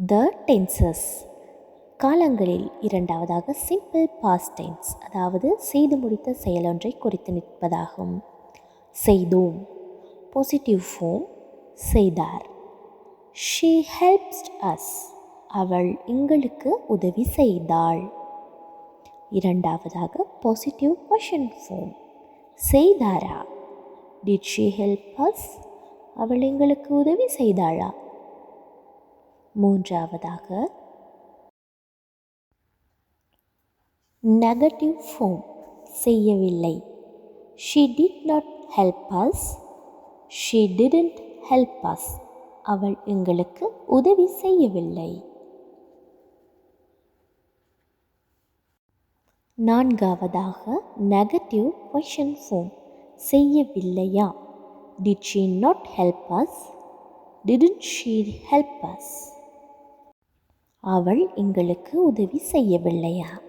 The tenses. காலங்களில் இரண்டாவதாக simple past tense, அதாவது செய்து முடித்த செயலொன்றை குறித்து நிற்பதாகும். செய்தோம். பாசிட்டிவ் ஃபார்ம் செய்தார். She helped us. அவள் எங்களுக்கு உதவி செய்தாள். இரண்டாவதாக பாசிட்டிவ் கொஷன் ஃபார்ம் செய்தாரா. Did she help us? அவள் எங்களுக்கு உதவி செய்தாளா. மூன்றாவதாக நெகட்டிவ் ஃபார்ம் செய்யவில்லை. She did not help us. She didn't help us. அவள் எங்களுக்கு உதவி செய்யவில்லை. நான்காவதாக நெகட்டிவ் கொஷன் ஃபார்ம் செய்யவில்லையா. Did she not help us? Didn't she help us? அவள் எங்களுக்கு உதவி செய்யவில்லையா.